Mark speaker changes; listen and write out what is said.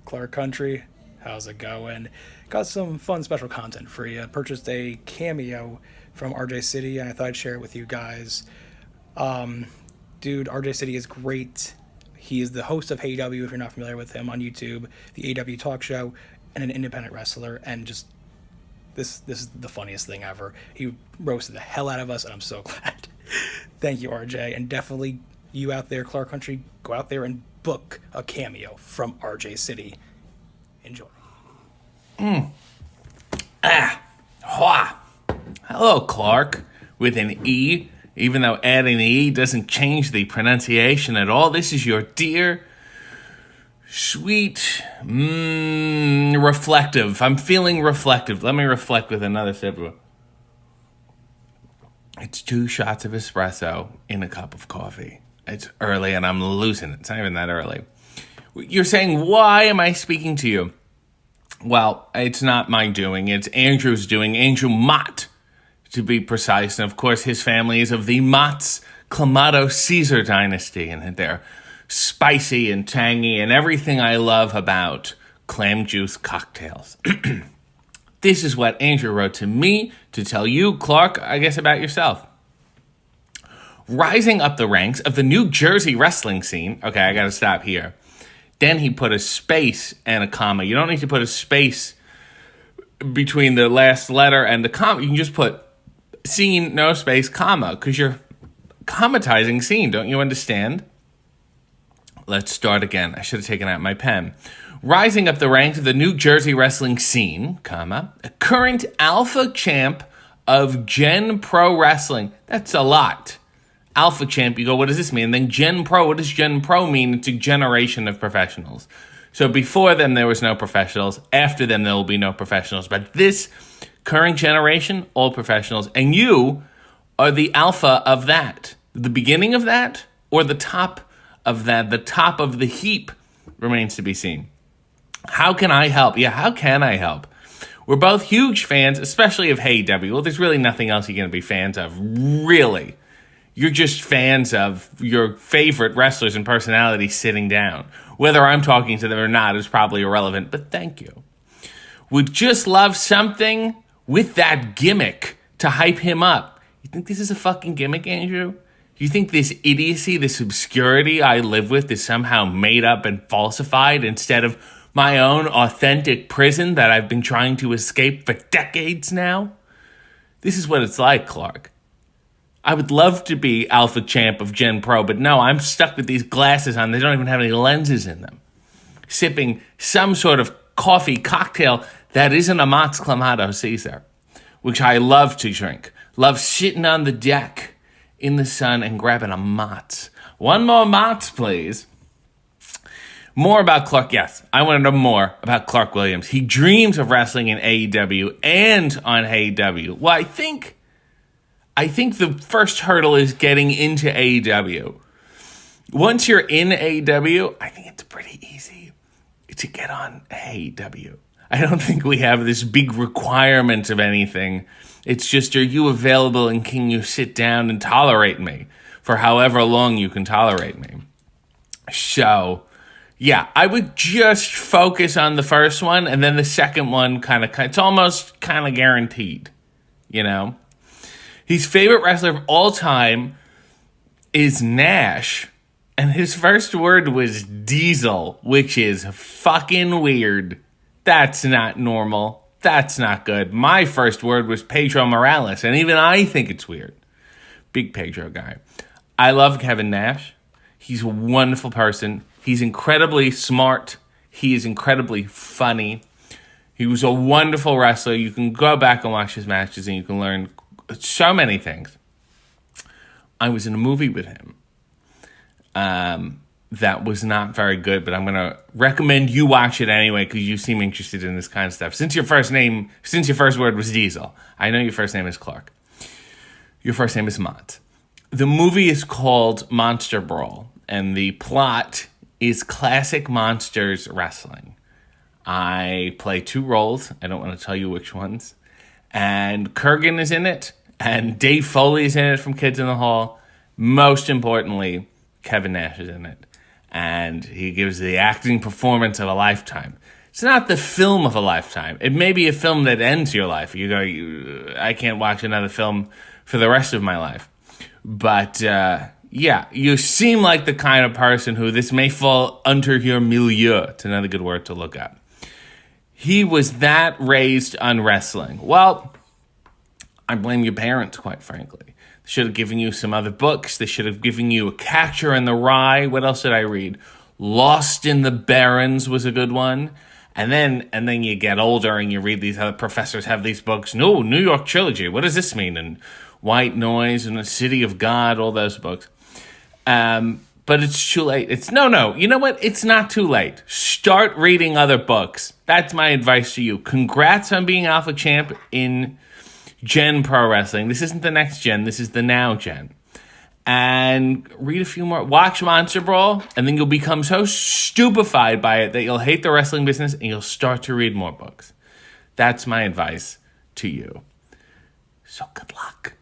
Speaker 1: Clarke Country. How's it going? Got some fun special content for you. Purchased a Cameo from RJ City, and I thought I'd share it with you guys. Um, Dude, RJ City is great. He is the host of Hey W, if you're not familiar with him on YouTube, the AW talk show, and an independent wrestler. And just this is the funniest thing ever. He roasted the hell out of us, and I'm so glad. Thank you, RJ, and definitely you out there, Clark Country, go out there and book a Cameo from RJ City. Enjoy.
Speaker 2: Hua. Hello, Clark, with an E, even though adding the E doesn't change the pronunciation at all. This is your dear, sweet, reflective. I'm feeling reflective. Let me reflect with another sip of it. It's 2 shots of espresso in a cup of coffee. It's early and I'm losing it. It's not even that early. You're saying, why am I speaking to you? Well, it's not my doing. It's Andrew's doing. Andrew Mott, to be precise. And, of course, his family is of the Mott's Clamato Caesar dynasty. And they're spicy and tangy and everything I love about clam juice cocktails. This is what Andrew wrote to me to tell you, Clark, I guess, about yourself. Rising up the ranks of the New Jersey wrestling scene. Okay, I got to stop here. Then he put a space and a comma. You don't need to put a space between the last letter and the comma. You can just put scene, no space, comma, because you're commatizing scene. Don't you understand? Let's start again. I should have taken out my pen. Rising up the ranks of the New Jersey wrestling scene, comma, a current alpha champ of Gen Pro Wrestling. That's a lot. Alpha champ, you go, what does this mean? And then Gen Pro, what does Gen Pro mean? It's a generation of professionals. So before them, there was no professionals. After them, there will be no professionals. But this current generation, all professionals. And you are the alpha of that. The beginning of that or the top of that, the top of the heap remains to be seen. How can I help? Yeah, how can I help? We're both huge fans, especially of Hey W. Well, there's really nothing else you're going to be fans of, really. You're just fans of your favorite wrestlers and personalities sitting down. Whether I'm talking to them or not is probably irrelevant, but thank you. Would just love something with that gimmick to hype him up. You think this is a fucking gimmick, Andrew? You think this idiocy, this obscurity I live with is somehow made up and falsified instead of my own authentic prison that I've been trying to escape for decades now? This is what it's like, Clark. I would love to be alpha champ of Gen Pro, but no, I'm stuck with these glasses on. They don't even have any lenses in them. Sipping some sort of coffee cocktail that isn't a Mott's Clamato Caesar, which I love to drink. Love sitting on the deck in the sun and grabbing a Mott's. One more Mott's, please. More about Clark. Yes, I want to know more about Clark Williams. He dreams of wrestling in AEW and on AEW. Well, I think the first hurdle is getting into AEW. Once you're in AEW, I think it's pretty easy to get on AEW. I don't think we have this big requirement of anything. It's just, are you available and can you sit down and tolerate me for however long you can tolerate me? So, yeah, I would just focus on the first one, and then the second one it's almost kind of guaranteed, you know? His favorite wrestler of all time is Nash, and his first word was Diesel, which is fucking weird. That's not normal. That's not good. My first word was Pedro Morales, and even I think it's weird. Big Pedro guy. I love Kevin Nash. He's a wonderful person. He's incredibly smart. He is incredibly funny. He was a wonderful wrestler. You can go back and watch his matches, and you can learn so many things. I was in a movie with him that was not very good, but I'm going to recommend you watch it anyway because you seem interested in this kind of stuff. Since your first word was Diesel, I know your first name is Clark. Your first name is Mott. The movie is called Monster Brawl, and the plot is classic monsters wrestling. I play 2 roles. I don't want to tell you which ones. And Kurgan is in it, and Dave Foley is in it from Kids in the Hall. Most importantly, Kevin Nash is in it. and he gives the acting performance of a lifetime. It's not the film of a lifetime. It may be a film that ends your life. You go, I can't watch another film for the rest of my life. But, yeah, you seem like the kind of person who this may fall under your milieu. It's another good word to look up. He was that raised on wrestling. Well, I blame your parents, quite frankly. They should have given you some other books. They should have given you A Catcher in the Rye. What else did I read? Lost in the Barrens was a good one. And then you get older and you read these other professors have these books. No, New York Trilogy. What does this mean? And White Noise and The City of God, all those books. But it's too late. No. You know what? It's not too late. Start reading other books. That's my advice to you. Congrats on being Alpha Champ in Gen Pro Wrestling. This isn't the next gen. This is the now gen. And read a few more. Watch Monster Brawl, and then you'll become so stupefied by it that you'll hate the wrestling business and you'll start to read more books. That's my advice to you. So good luck.